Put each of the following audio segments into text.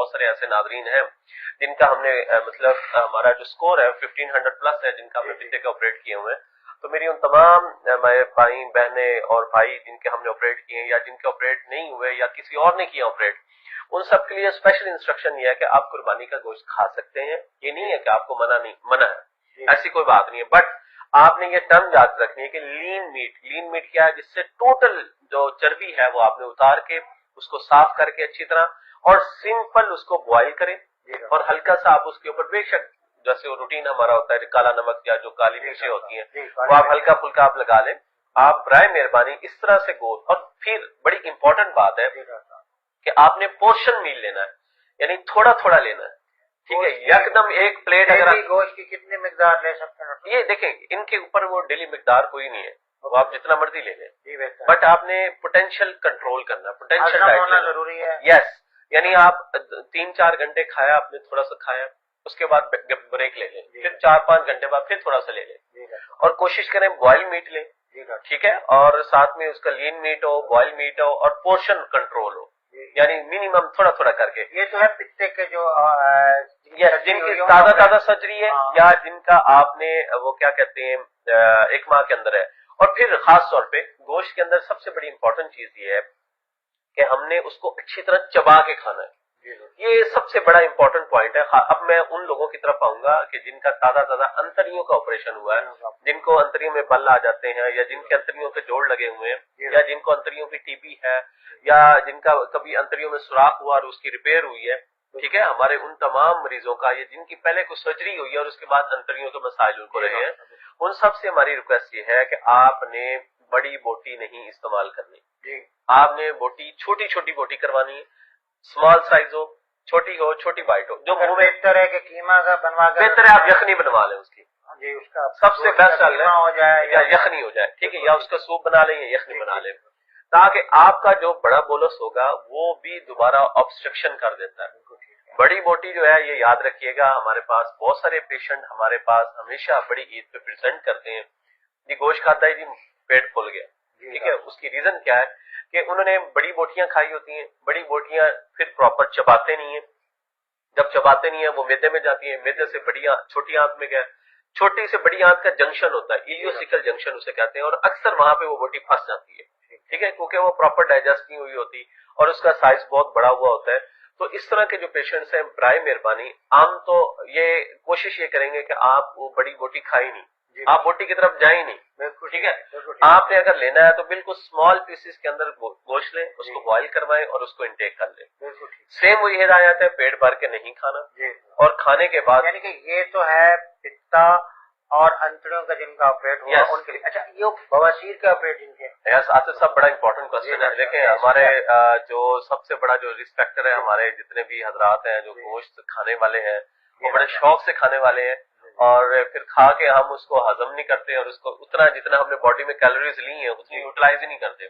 بہت سارے ایسے ناظرین ہیں جن کا ہم نے مطلب ہمارا جو سکور ہے 1500 پلس ہے، جن کا ہم نے پچھلے کے آپریٹ کیے ہوئے ہیں. تو میری ان تمام بھائی بہنیں اور بھائی جن کے ہم نے آپریٹ کیے ہیں یا جن کے آپریٹ نہیں ہوئے یا کسی اور نے کیا آپریٹ، ان سب کے لیے اسپیشل انسٹرکشن یہ ہے کہ آپ قربانی کا گوشت کھا سکتے ہیں. یہ نہیں ہے کہ آپ کو منع ہے، ایسی کوئی بات نہیں ہے. بٹ آپ نے یہ ٹرم یاد رکھنی ہے کہ لین میٹ کیا ہے، جس سے ٹوٹل جو چربی ہے وہ آپ نے اتار کے اس کو صاف کر کے اچھی طرح اور سمپل اس کو بوائل کریں اور ہلکا سا آپ اس کے اوپر بے شک جیسے وہ روٹین ہمارا ہوتا ہے کالا نمک یا جو کالی مرچیں ہوتی ہیں وہ آپ ہلکا پھلکا آپ لگا لیں. آپ برائے مہربانی اس طرح سے گوشت، اور پھر بڑی امپورٹنٹ بات ہے کہ آپ نے پورشن میل لینا ہے، یعنی تھوڑا تھوڑا لینا ہے. ٹھیک ہے، یک دم ایک پلیٹ اگر گوشت کی کتنی مقدار لے سکتے ہیں؟ یہ دیکھیں ان کے اوپر وہ ڈیلی مقدار کوئی نہیں ہے، وہ آپ جتنا مرضی لے لیں، بٹ آپ نے پوٹینشیل کنٹرول کرنا، پوٹینشیل ڈائٹ ہونا ضروری ہے. یس، یعنی آپ 3-4 گھنٹے کھایا، آپ نے تھوڑا سا کھایا، اس کے بعد بریک لے لیں، پھر 4-5 گھنٹے بعد پھر تھوڑا سا لے لیں، اور کوشش کریں بوائل میٹ لیں. ٹھیک ہے، اور ساتھ میں اس کا لین میٹ ہو، بوائل میٹ ہو، اور پورشن کنٹرول ہو، یعنی منیمم تھوڑا تھوڑا کر کے. یہ تو ہے پتے کے جو جن کی تازہ سرجری ہے یا جن کا آپ نے وہ کیا کہتے ہیں 1 ماہ کے اندر ہے. اور پھر خاص طور پہ گوشت کے اندر سب سے بڑی امپورٹنٹ چیز یہ ہے کہ ہم نے اس کو اچھی طرح چبا کے کھانا ہے. یہ سب سے بڑا امپورٹنٹ پوائنٹ ہے. اب میں ان لوگوں کی طرف آؤں گا کہ جن کا تازہ انتڑیوں کا آپریشن ہوا ہے، جن کو انتڑیوں میں بل آ جاتے ہیں، یا جن کے انتڑیوں کے جوڑ لگے ہوئے ہیں، یا جن کو انتڑیوں کی ٹی بی ہے، یا جن کا کبھی انتڑیوں میں سوراخ ہوا اور اس کی ریپیئر ہوئی ہے. ٹھیک ہے، ہمارے ان تمام مریضوں کا، یہ جن کی پہلے کوئی سرجری ہوئی ہے اور اس کے بعد انتڑیوں کے مسائل ان کو رہے ہیں، ان سب سے ہماری ریکویسٹ یہ ہے کہ آپ نے بڑی بوٹی نہیں استعمال کرنی. آپ نے بوٹی چھوٹی بوٹی کروانی ہے، اسمال سائز ہو، چھوٹی بائٹ ہو. جو منہ میں بہتر ہے کہ قیمہ کا بنوا کر، بہتر ہے آپ یخنی بنوا لیں اس کی، اس کا سب سے بیسٹ ہو جائے یا یخنی ہو جائے. ٹھیک ہے، یا اس کا سوپ بنا لیں یا یخنی بنا لیں، تاکہ آپ کا جو بڑا بولس ہوگا وہ بھی دوبارہ آبسٹرکشن کر دیتا ہے. بڑی بوٹی جو ہے، یہ یاد رکھیے گا، ہمارے پاس بہت سارے پیشنٹ ہمارے پاس ہمیشہ بڑی عید پہ پریزنٹ کرتے ہیں، جی گوشت کھاتا ہے جی پیٹ پھول گیا. ٹھیک ہے، اس کی ریزن کیا ہے کہ انہوں نے بڑی بوٹیاں کھائی ہوتی ہیں، بڑی بوٹیاں پھر پراپر چباتے نہیں ہیں، جب چباتے نہیں ہیں وہ میدے میں جاتی ہیں، میدے سے چھوٹی آنت میں گئے، چھوٹی سے بڑی آنت کا جنکشن ہوتا ہے، ایلیوسیکل جنکشن اسے کہتے ہیں، اور اکثر وہاں پہ وہ بوٹی پھنس جاتی ہے. ٹھیک ہے، کیونکہ وہ پراپر ڈائجسٹ نہیں ہوئی ہوتی اور اس کا سائز بہت بڑا ہوا ہوتا ہے. تو اس طرح کے جو پیشنٹس ہیں، برائے مہربانی عام تو یہ کوشش یہ کریں گے کہ آپ وہ بڑی بوٹی کھائیں نہیں، آپ بوٹی کی طرف جائیں نہیں. ٹھیک ہے، آپ نے اگر لینا ہے تو بالکل اسمال پیسز کے اندر گوشت لیں، اس کو بوائل کروائیں اور اس کو انٹیک کر لیں. سیم وہی ہدایت ہے، پیٹ بھر کے نہیں کھانا، اور کھانے کے بعد، یعنی کہ یہ تو ہے پتا اور انتڑیوں کا جن کا آپریٹ ہوا ان کے لیے. اچھا، یہ بواسیر کا آپریٹ جن کے، آصف صاحب بڑا امپورٹنٹ کوشچن ہے. دیکھیں ہمارے جو سب سے بڑا جو رسک فیکٹر ہے، ہمارے جتنے بھی حضرات ہیں جو گوشت کھانے والے ہیں وہ بڑے شوق سے کھانے والے ہیں، اور پھر کھا کے ہم اس کو ہضم نہیں کرتے، اور اس کو اتنا جتنا ہم نے باڈی میں کیلوریز لی ہیں اتنی یوٹیلائز ہی نہیں کرتے.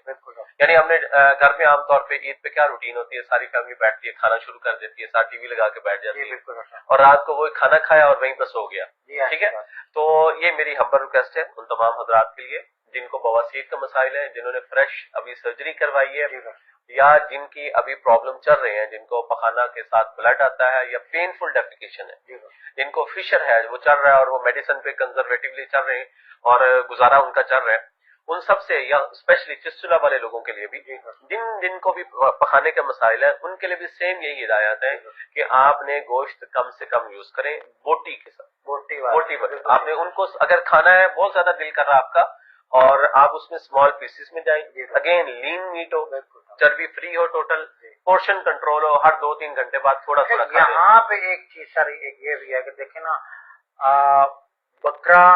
یعنی ہم نے گھر میں عام طور پہ عید پہ کیا روٹین ہوتی ہے، ساری فیملی بیٹھتی ہے، کھانا شروع کر دیتی ہے، ساتھ ٹی وی لگا کے بیٹھ جاتی ہے، اور رات کو وہی کھانا کھایا اور وہیں پہ سو گیا. ٹھیک ہے، تو یہ میری ہمبل ریکویسٹ ہے ان تمام حضرات کے لیے جن کو بواسیر کا مسائل ہے، جنہوں نے فریش ابھی سرجری کروائی ہے، یا جن کی ابھی پرابلم چل رہے ہیں، جن کو پخانہ کے ساتھ بلڈ آتا ہے یا پینفل ڈیفیکیشن ہے، جن کو فشر ہے وہ چل رہا ہے اور وہ میڈیسن پہ کنزرویٹیولی چل رہے ہیں اور گزارا ان کا چل رہا ہے، ان سب سے، یا اسپیشلی چسٹولا والے لوگوں کے لیے بھی جن کو بھی پخانے کے مسائل ہیں، ان کے لیے بھی سیم یہی ہدایت ہے کہ آپ نے گوشت کم سے کم یوز کریں بوٹی کے ساتھ. بوٹی آپ نے ان کو اگر کھانا ہے، بہت زیادہ دل کر رہا آپ کا، اور آپ اس میں اسمال پیسز میں جائیں، اگین لین میٹ ہو، چربی فری ہو، ٹوٹل پورشن کنٹرول ہو، ہر 2-3 گھنٹے بعد تھوڑا تھوڑا. یہاں پہ ایک چیز سر ایک یہ بھی ہے کہ دیکھیں نا، بکرا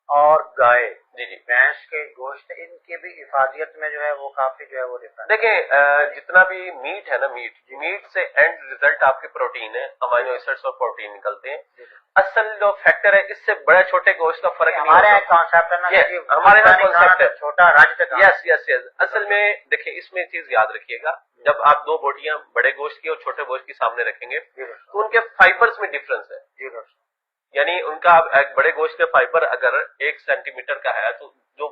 اور گائے، بھینس کے گوشت، ان کی بھی افادیت میں جو ہے وہ کافی جو ہے وہ ڈفرنٹ. دیکھیں جتنا بھی میٹ ہے نا، میٹ سے اینڈ ریزلٹ آپ کی پروٹین ہے، امائنو ایسڈز اور پروٹین نکلتے ہیں. اصل جو فیکٹر ہے، اس سے بڑے چھوٹے گوشت کا فرق نہیں. ہمارے کانسیپٹ ہے نا، ہمارے یہاں کانسیپٹ ہے چھوٹا راج تک. یس. اصل میں دیکھیں اس میں چیز یاد رکھیے گا، جب آپ 2 بوٹیاں بڑے گوشت کی اور چھوٹے گوشت کی سامنے رکھیں گے تو ان کے فائبرز میں ڈفرنس ہے. یعنی ان کا بڑے گوشت کے فائبر اگر 1 سینٹی میٹر کا ہے تو جو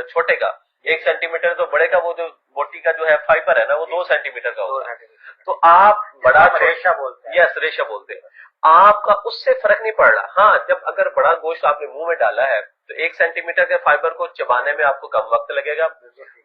چھوٹے کا 1 سینٹی میٹر، تو بڑے کا وہ جو بوٹی کا جو ہے فائبر ہے نا وہ 2 سینٹی میٹر کا ہوگا. تو آپ بڑا ریشہ بولتے ہیں. یس ریشہ بولتے ہیں. آپ کا اس سے فرق نہیں پڑ رہا. ہاں جب اگر بڑا گوشت آپ نے منہ میں ڈالا ہے تو 1 سینٹی میٹر کے فائبر کو چبانے میں آپ کو کم وقت لگے گا.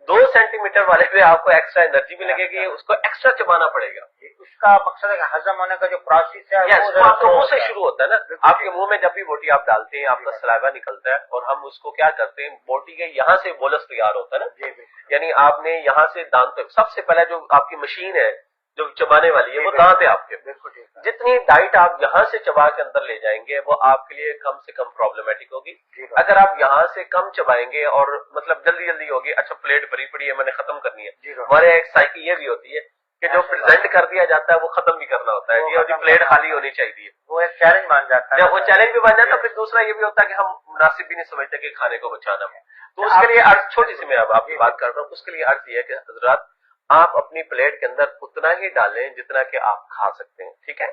2 سینٹی میٹر والے پہ آپ کو ایکسٹرا انرجی بھی لگے گی, اس کو ایکسٹرا چبانا پڑے گا. اس کا مقصد ہے کہ ہضم ہونے کا جو پروسیس ہے وہ آپ کے منہ سے شروع ہوتا ہے نا. آپ کے منہ میں جب بھی بوٹی آپ ڈالتے ہیں آپ کا سلائیوا نکلتا ہے اور ہم اس کو کیا کرتے ہیں, بوٹی کے یہاں سے بولس تیار ہوتا ہے نا, یعنی آپ نے یہاں سے دانت, سب سے پہلے جو آپ کی مشین ہے جو چبانے والی ہے وہ دانت ہے آپ کے. جتنی ڈائٹ آپ یہاں سے چبا کے اندر لے جائیں گے وہ آپ کے لیے کم سے کم پرابلمٹک ہوگی. اگر آپ یہاں سے کم چبائیں گے اور مطلب جلدی جلدی ہوگی, اچھا پلیٹ بھری پڑی ہے میں نے ختم کرنی ہے, ہمارے ایک سائیکل یہ بھی ہوتی ہے کہ جو پریزنٹ کر دیا جاتا ہے وہ ختم بھی کرنا ہوتا ہے, جی پلیٹ خالی ہونی چاہیے, وہ ایک چیلنج بن جاتا ہے. وہ چیلنج بھی بن جاتا ہے. پھر دوسرا یہ بھی ہوتا ہے کہ ہم مناسب بھی نہیں سمجھتے کہ کھانے کو بچانا ہے. تو اس کے لیے عرض چھوٹی سی میں اب آپ کی بات کر رہا ہوں, اس کے لیے عرض یہ ہے کہ حضرات آپ اپنی پلیٹ کے اندر اتنا ہی ڈالیں جتنا کہ آپ کھا سکتے ہیں. ٹھیک ہے,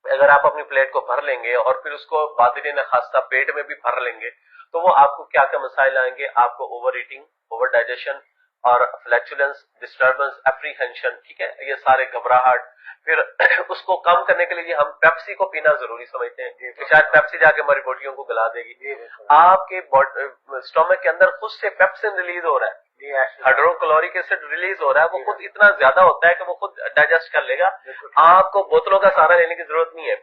اگر آپ اپنی پلیٹ کو بھر لیں گے اور پھر اس کو بادرین خاصہ پیٹ میں بھی بھر لیں گے تو وہ آپ کو کیا کیا مسائل آئیں گے. آپ کو اوور ایٹنگ, اوور ڈائجیشن اور فلیچولنس, ڈسٹربنس, اپریہنشن, ٹھیک ہے, یہ سارے گھبراہٹ. پھر اس کو کم کرنے کے لیے ہم پیپسی کو پینا ضروری سمجھتے ہیں کہ شاید پیپسی جا کے ہماری بوٹیوں کو گلا دے گی. آپ کے اسٹومک کے اندر خود سے پیپسن ریلیز ہو رہا ہے, ہائیڈروکلورک ایسڈ ریلیز ہو رہا ہے, وہ خود اتنا زیادہ ہوتا ہے کہ وہ خود ڈائجسٹ کر لے گا. آپ کو بوتلوں کا سہارا لینے کی ضرورت نہیں ہے,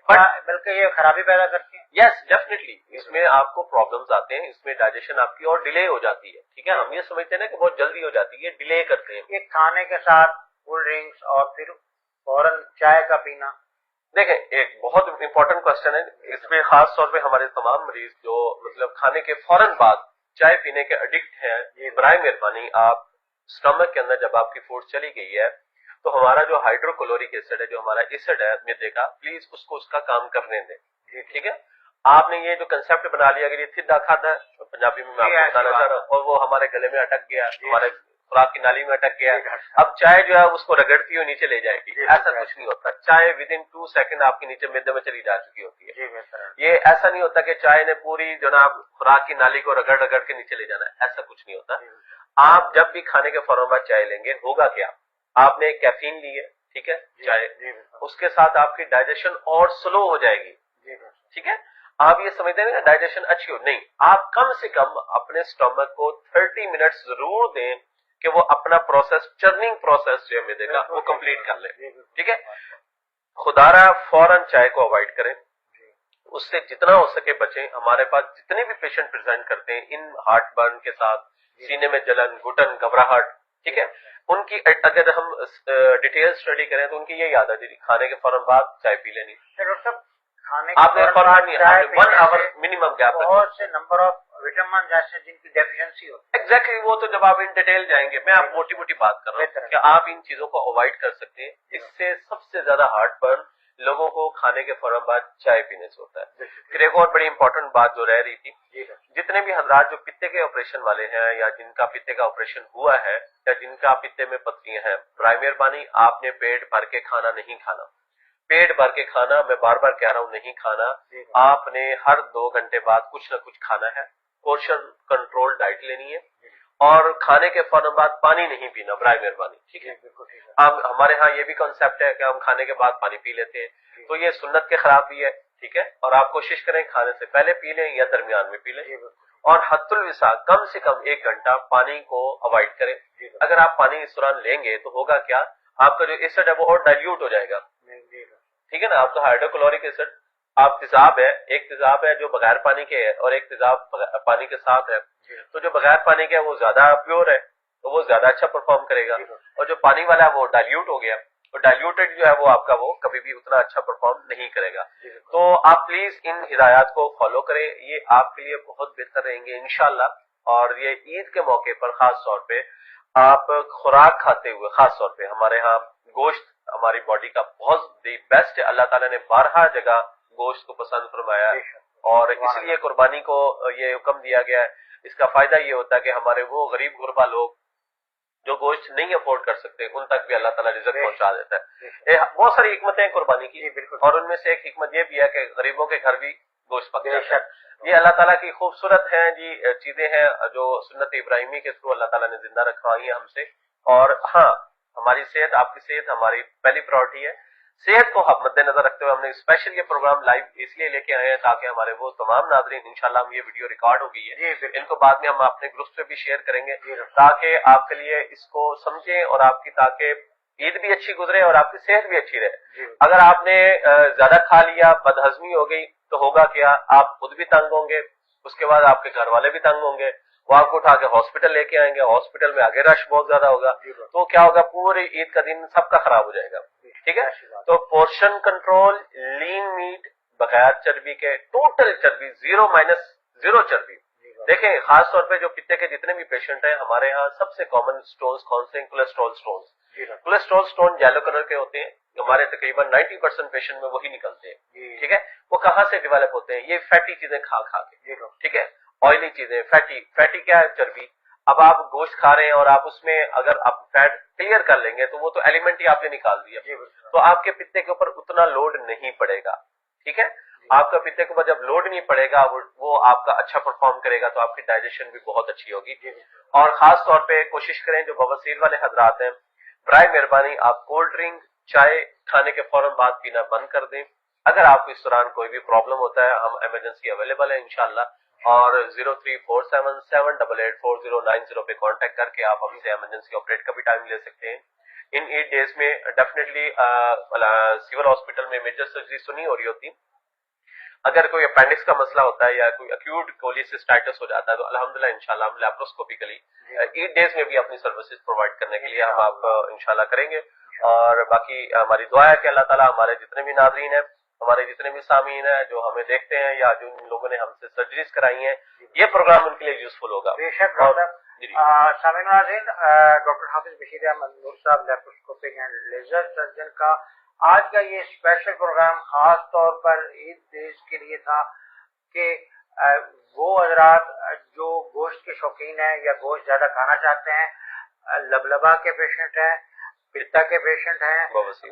بلکہ یہ خرابی پیدا کرتی ہے. یس ڈیفینیٹلی اس میں آپ کو پرابلمز آتے ہیں, اس میں ڈائجیشن آپ کی اور ڈیلے ہو جاتی ہے. ٹھیک ہے, ہم یہ سمجھتے ہیں نا کہ بہت جلدی ہو جاتی ہے, ڈیلے کرتے ہیں. یہ کھانے کے ساتھ کولڈ ڈرنکس اور پھر فوراً چائے کا پینا. دیکھیں ایک بہت امپورٹنٹ کوشچن ہے, اس میں خاص طور پہ ہمارے تمام مریض جو مطلب کھانے کے فوراً بعد چائے پینے کے ایڈکٹ ہیں, برائے مہربانی آپ اسٹمک کے اندر جب آپ کی فوڈ چلی گئی ہے تو ہمارا جو ہائیڈروکلورک ایسڈ ہے, جو ہمارا ایسڈ ہے میدے کا, پلیز اس کو اس کا کام کرنے دیں. ٹھیک ہے, آپ نے یہ جو کنسپٹ بنا لیا کہ یہ سیدھا کھاتا ہے, پنجابی میں آپ کو بتانا چاہ رہا ہوں, اور وہ ہمارے گلے میں اٹک گیا, ہمارے خوراک کی نالی میں اٹک گیا, اب چائے جو ہے اس کو رگڑتی ہوئی نیچے لے جائے گی. ایسا کچھ نہیں ہوتا, چائے ود ان 2 سیکنڈ آپ کے نیچے میدے میں چلی جا چکی ہوتی ہے. یہ ایسا نہیں ہوتا کہ چائے نے پوری جناب خوراک کی نالی کو رگڑ رگڑ کے نیچے لے جانا ہے, ایسا کچھ نہیں ہوتا. آپ جب بھی کھانے کے فوراً بعد چائے لیں گے, ہوگا کیا, آپ نے کیفین لی ہے, ٹھیک ہے, چائے, اس کے ساتھ آپ کی ڈائجیشن اور سلو ہو جائے گی. ٹھیک ہے, آپ یہ سمجھتے ہیں نا ڈائجیشن اچھی ہو, نہیں, آپ کم سے کم اپنے اسٹمک کو 30 منٹ ضرور دیں کہ وہ اپنا پروسیس, چرننگ پروسیس جو ہے میدے کا, وہ کمپلیٹ کر لیں. ٹھیک ہے, خدا را فوراً چائے کو اوائڈ کریں, اس سے جتنا ہو سکے بچیں. ہمارے پاس جتنے بھی پیشنٹ پریزنٹ کرتے ہیں ان ہارٹ برن کے ساتھ, سینے میں جلن, گھٹن, گھبراہٹ, ٹھیک ہے, ان کی اگر ہم ڈیٹیل اسٹڈی کریں تو ان کی یہی عادت ہے کھانے کے فوراً بعد چائے پی لینی. آپ نے فوراً نہیں, 1 آور منیمم گیپ رکھیں. بہت سے نمبر آف وٹامن جیسے جن کی ڈیفیشنسی ہوتی ہے. ایگزیکٹلی, وہ تو جب آپ ان ڈیٹیل جائیں گے, میں آپ موٹی موٹی بات کر رہا ہوں کہ آپ ان چیزوں کو اوائڈ کر سکتے ہیں. اس سے سب سے زیادہ ہارٹ برن لوگوں کو کھانے کے فوراً بعد چائے پینے سے ہوتا ہے. پھر ایک اور بڑی امپورٹنٹ بات جو رہ رہی تھی, جتنے بھی حضرات جو پتے کے آپریشن والے ہیں یا جن کا پتے کا آپریشن ہوا ہے یا جن کا پتے میں پتھریاں ہیں, برائے مہربانی آپ نے پیٹ بھر کے کھانا نہیں کھانا. پیٹ بھر کے کھانا, میں بار بار کہہ رہا ہوں, نہیں کھانا. آپ نے ہر 2 گھنٹے بعد کچھ نہ کچھ کھانا ہے, پورشن کنٹرول ڈائٹ لینی ہے, اور کھانے کے فوراً بعد پانی نہیں پینا برائے مہربانی. ٹھیک ہے, ہمارے ہاں یہ بھی کنسپٹ ہے کہ ہم کھانے کے بعد پانی پی لیتے ہیں, تو یہ سنت کے خلاف بھی ہے. ٹھیک ہے, اور آپ کوشش کریں کھانے سے پہلے پی لیں یا درمیان میں پی لیں, اور حد الوسع کم سے کم 1 گھنٹہ پانی کو اوائڈ کریں. اگر آپ پانی اس دوران لیں گے تو ہوگا کیا, آپ کا جو ایسڈ ہے وہ اور ڈائلیوٹ ہو جائے گا. ٹھیک ہے نا, آپ کا ہائیڈروکلورک ایسڈ, آپ تیزاب ہے, ایک تیزاب ہے جو بغیر پانی کے ہے اور ایک تیزاب پانی کے ساتھ ہے. تو جو بغیر پانی کے ہے وہ زیادہ پیور ہے, تو وہ زیادہ اچھا پرفارم کرے گا, اور جو پانی والا ہے وہ ڈائلیوٹ ہو گیا, تو ڈائلیوٹڈ جو ہے وہ آپ کا وہ کبھی بھی اتنا اچھا پرفارم نہیں کرے گا. تو آپ پلیز ان ہدایات کو فالو کریں, یہ آپ کے لیے بہت بہتر رہیں گے انشاءاللہ. اور یہ عید کے موقع پر خاص طور پہ آپ خوراک کھاتے ہوئے, خاص طور پہ ہمارے ہاں گوشت ہماری باڈی کا بہت دی بیسٹ ہے. اللہ تعالیٰ نے 12 جگہ گوشت کو پسند فرمایا ہے, اور اس لیے قربانی کو یہ حکم دیا گیا ہے. اس کا فائدہ یہ ہوتا ہے کہ ہمارے وہ غریب غربا لوگ جو گوشت نہیں افورڈ کر سکتے, ان تک بھی اللہ تعالیٰ رزق پہنچا دیتا ہے. بہت ساری حکمتیں قربانی کی, اور ان میں سے ایک حکمت یہ بھی ہے کہ غریبوں کے گھر بھی گوشت پکتا ہے. یہ اللہ تعالیٰ کی خوبصورت ہیں جی چیزیں ہیں جو سنت ابراہیمی کے تھرو اللہ تعالیٰ نے زندہ رکھوائی ہیں ہم سے. اور ہاں, ہماری صحت، آپ کی صحت ہماری پہلی پرائرٹی ہے. صحت کو مد نظر رکھتے ہوئے ہم نے اسپیشل یہ پروگرام لائیو اس لیے لے کے آئے ہیں تاکہ ہمارے وہ تمام ناظرین، انشاءاللہ ہم یہ ویڈیو ریکارڈ ہو گئی ہے، ان کو بعد میں ہم اپنے گروپس پہ بھی شیئر کریں گے تاکہ آپ کے لیے اس کو سمجھیں اور آپ کی تاکہ عید بھی اچھی گزرے اور آپ کی صحت بھی اچھی رہے. اگر آپ نے زیادہ کھا لیا، بدہضمی ہو گئی، تو ہوگا کیا؟ آپ خود بھی تنگ ہوں گے، اس کے بعد آپ کے گھر والے بھی تنگ ہوں گے، وہ آپ کو اٹھا کے ہاسپٹل لے کے آئیں گے، ہاسپٹل میں آگے رش بہت زیادہ ہوگا، تو کیا ہوگا؟ پورے عید کا دن سب کا خراب ہو جائے گا. ٹھیک ہے، تو پورشن کنٹرول، لین میٹ بغیر چربی کے، ٹوٹل چربی، 0- چربی. دیکھیں خاص طور پہ جو پتے کے جتنے بھی پیشنٹ ہیں ہمارے ہاں سب سے کامن سٹونز کون سے ہیں؟ Cholesterol stones. Cholesterol stone yellow colour کے ہوتے ہیں، ہمارے تقریباً 90% پیشنٹ میں وہی نکلتے ہیں. ٹھیک ہے، وہ کہاں سے ڈیولپ ہوتے ہیں؟ یہ فیٹی چیزیں کھا کے. ٹھیک ہے، آئلی چیزیں، فیٹی کیا ہے؟ چربی. اب آپ گوشت کھا رہے ہیں اور آپ اس میں اگر آپ فیٹ کلیئر کر لیں گے تو وہ تو ایلیمنٹ ہی آپ نے نکال دیا، تو آپ کے پتے کے اوپر اتنا لوڈ نہیں پڑے گا. ٹھیک ہے، آپ کا پتے کے اوپر جب لوڈ نہیں پڑے گا وہ آپ کا اچھا پرفارم کرے گا، تو آپ کی ڈائجیشن بھی بہت اچھی ہوگی. اور خاص طور پہ کوشش کریں جو بواسیر والے حضرات ہیں، برائے مہربانی آپ کولڈ ڈرنک، چائے کھانے کے فوراً بعد پینا بند کر دیں. اگر آپ کو اس دوران کوئی بھی پرابلم ہوتا ہے، ہم ایمرجنسی اویلیبل ہے انشاءاللہ، اور 0347784090 پہ کانٹیکٹ کر کے آپ ہم سے ایمرجنسی آپریٹ کا بھی ٹائم لے سکتے ہیں. ان 8 days میں ڈیفینیٹلی سول ہاسپٹل میں میجر سرجری تو نہیں ہو رہی ہوتی. اگر کوئی اپینڈکس کا مسئلہ ہوتا ہے یا کوئی ایکیوٹ کولیسسٹائٹس ہو جاتا ہے تو الحمدللہ انشاءاللہ ہم لیپروسکوپیکلی 8 days میں بھی اپنی سروسز پرووائڈ کرنے کے لیے ہم آپ انشاءاللہ کریں گے. اور باقی ہماری دعا ہے کہ اللہ تعالیٰ ہمارے جتنے بھی ناظرین ہیں، ہمارے جتنے بھی سامعین ہیں جو ہمیں دیکھتے ہیں یا جو لوگوں نے ہم سے سرجریز کرائی ہیں، یہ پروگرام ان کے لیے یوزفل ہوگا. بے شک سامعین ناظرین، ڈاکٹر حافظ Bashir Ahmed Noor Sahib laparoscopic and laser surgeon کا آج کا یہ اسپیشل پروگرام خاص طور پر عید ڈیز کے لیے تھا کہ وہ حضرات جو گوشت کے شوقین ہیں یا گوشت زیادہ کھانا چاہتے ہیں، لبلبا کے پیشنٹ ہیں، پتا کے پیشنٹ ہیں،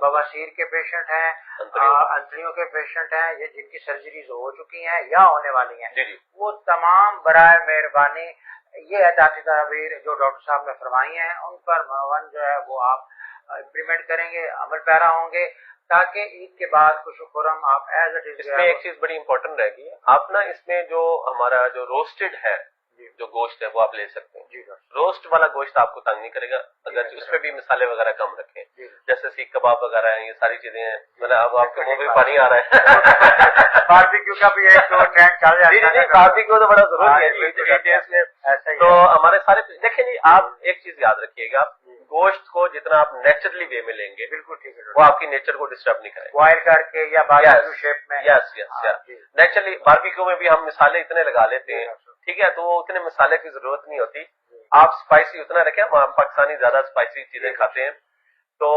بواسیر کے پیشنٹ ہیں، انتڑیوں کے پیشنٹ ہیں، یہ جن کی سرجریز ہو چکی ہیں یا ہونے والی ہیں، وہ تمام برائے مہربانی یہ احتیاطی تدابیر جو ڈاکٹر صاحب نے فرمائی ہیں ان پر معاون جو ہے وہ آپ امپلیمنٹ کریں گے، عمل پیرا ہوں گے، تاکہ عید کے بعد خوش و خرم آپ ایز اٹ از. اس میں ایک چیز بڑی امپورٹنٹ رہے گی، آپ نا اس میں جو ہمارا جو روسٹڈ ہے جو گوشت ہے وہ آپ لے سکتے ہیں. روسٹ والا گوشت آپ کو تنگ نہیں کرے گا، اگر اس پہ بھی مسالے وغیرہ کم رکھیں، جیسے سیخ کباب وغیرہ ہیں، یہ ساری چیزیں ہیں. اب آپ کے منہ میں پانی آ رہا ہے. باربیکیو کا بھی ایک ٹرینڈ چل رہا ہے. باربیکیو تو بڑا ضروری ہے. تو ہمارے سارے دیکھیں جی، آپ ایک چیز یاد رکھیے گا، گوشت کو جتنا آپ نیچرلی وے میں لیں گے بالکل ٹھیک ہے، وہ آپ کی نیچر کو ڈسٹرب نہیں کرے گا. بوائل کر کے یا باربیکیو شیپ میں. یس نیچرلی باربیکیو میں بھی ہم مسالے اتنے لگا لیتے ہیں، ٹھیک ہے، تو وہ اتنے مسالے کی ضرورت نہیں ہوتی. آپ اسپائسی اتنا رکھیں، ہم پاکستانی زیادہ اسپائسی چیزیں کھاتے ہیں، تو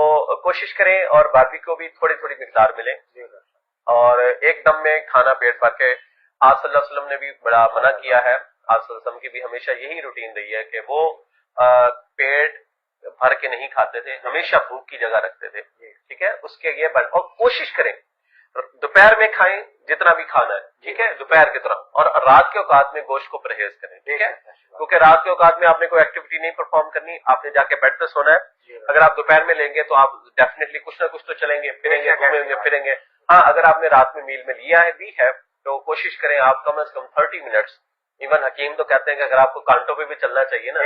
کوشش کریں اور باربیکیو بھی تھوڑی تھوڑی مقدار ملے، اور ایک دم میں کھانا پیٹ بھر کے. آپ صلی اللہ علیہ وسلم نے بھی بڑا منع کیا ہے، آپ صلی اللہ علیہ وسلم کی بھی ہمیشہ یہی روٹین رہی ہے کہ وہ پیٹ بھر کے نہیں کھاتے تھے، ہمیشہ بھوک کی جگہ رکھتے تھے. ٹھیک ہے، اس کے یہ اور کوشش کریں دوپہر میں کھائیں جتنا بھی کھانا ہے، ٹھیک ہے، دوپہر کی طرح، اور رات کے اوقات میں گوشت کو پرہیز کریں. ٹھیک ہے، کیونکہ رات کے اوقات میں آپ نے کوئی ایکٹیویٹی نہیں پرفارم کرنی، آپ نے جا کے بیڈ پہ سونا ہے. اگر آپ دوپہر میں لیں گے تو آپ ڈیفینیٹلی کچھ نہ کچھ تو چلیں گے، پھریں گے، گھومیں گے، پھریں گے. ہاں، اگر آپ نے رات میں میل میں لیا ہے بھی ہے تو کوشش کریں آپ کم از کم 30 منٹس، ایون حکیم تو کہتے ہیں کہ اگر آپ کو کانٹوں پہ بھی چلنا چاہیے نا،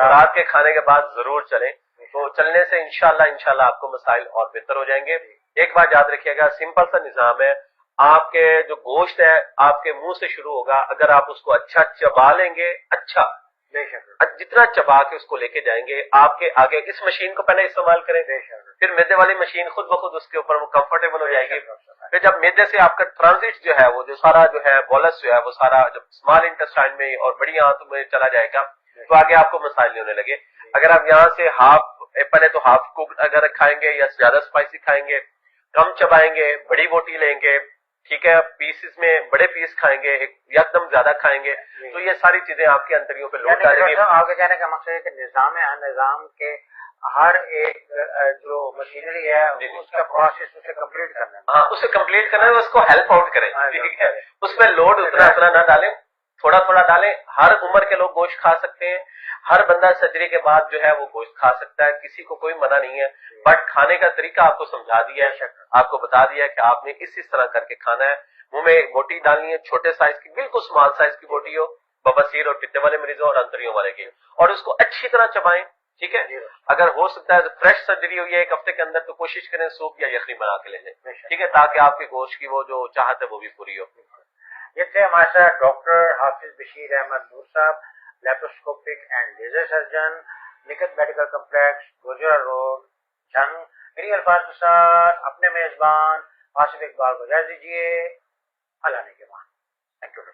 رات کے کھانے کے بعد ضرور چلیں. تو چلنے سے انشاءاللہ آپ کو مسائل اور بہتر ہو جائیں گے. ایک بات یاد رکھیے گا، سمپل سا نظام ہے، آپ کے جو گوشت ہے آپ کے منہ سے شروع ہوگا، اگر آپ اس کو اچھا چبا لیں گے، اچھا جتنا چبا کے اس کو لے کے جائیں گے، آپ کے آگے اس مشین کو پہلے استعمال کریں، پھر میدے والی مشین خود بخود اس کے اوپر وہ کمفرٹیبل ہو جائے گی. پھر جب میدے سے آپ کا ٹرانزٹ جو ہے وہ جو سارا جو ہے بولس جو ہے وہ سارا جب اسمال انٹسٹائن میں اور بڑی آنت میں چلا جائے گا تو آگے آپ کو مسائل نہیں ہونے لگے. اگر آپ یہاں سے پہلے تو ہاف کوکڈ اگر کھائیں گے یا زیادہ اسپائسی کھائیں گے، کم چبائیں گے، بڑی بوٹی لیں گے، ٹھیک ہے، پیسز میں بڑے پیس کھائیں گے، یک دم زیادہ کھائیں گے، تو یہ ساری چیزیں آپ کی انتڑیوں پہ لوٹ ڈالیں گی. آپ کے کہنے کا مقصد ہے کہ نظام کے ہر ایک جو مشینری ہے اس کا پروسیس اسے کمپلیٹ کرنا ہے. ہاں، اسے کمپلیٹ کرنا ہے، اس کو ہیلپ آؤٹ کریں، ٹھیک ہے، اس میں لوڈ اتنا نہ ڈالیں، تھوڑا تھوڑا ڈالیں. ہر عمر کے لوگ گوشت کھا سکتے ہیں، ہر بندہ سرجری کے بعد جو ہے وہ گوشت کھا سکتا ہے, کسی کو کوئی منع نہیں ہے, بٹ کھانے کا طریقہ آپ کو سمجھا دیا ہے, آپ کو بتا دیا ہے کہ آپ نے اس طرح کر کے کھانا ہے. منہ میں بوٹی ڈالنی ہے, چھوٹے سائز کی, بالکل اسمال سائز کی بوٹی ہو, بواسیر اور پتے والے مریضوں اور انتریوں والے کی, اور اس کو اچھی طرح چبائیں. ٹھیک ہے, اگر ہو سکتا ہے فریش سرجری ہوئی ہے 1 ہفتے کے اندر تو کوشش کریں سوپ یا یخنی بنا کے لے لیں. ٹھیک ہے, تاکہ آپ کے گوشت کی وہ جو چاہت ہے وہ بھی پوری ہو. یہ تھے ہمارے ساتھ ڈاکٹر حافظ Bashir Ahmed Noor Sahib, laparoscopic and laser surgeon, نکت medical complex, Gojra road, Jhang. انہی الفاظ کے ساتھ اپنے میزبان آصف اقبال کو اجازت دیجیے. اللہ نے کے بعد. Thank you.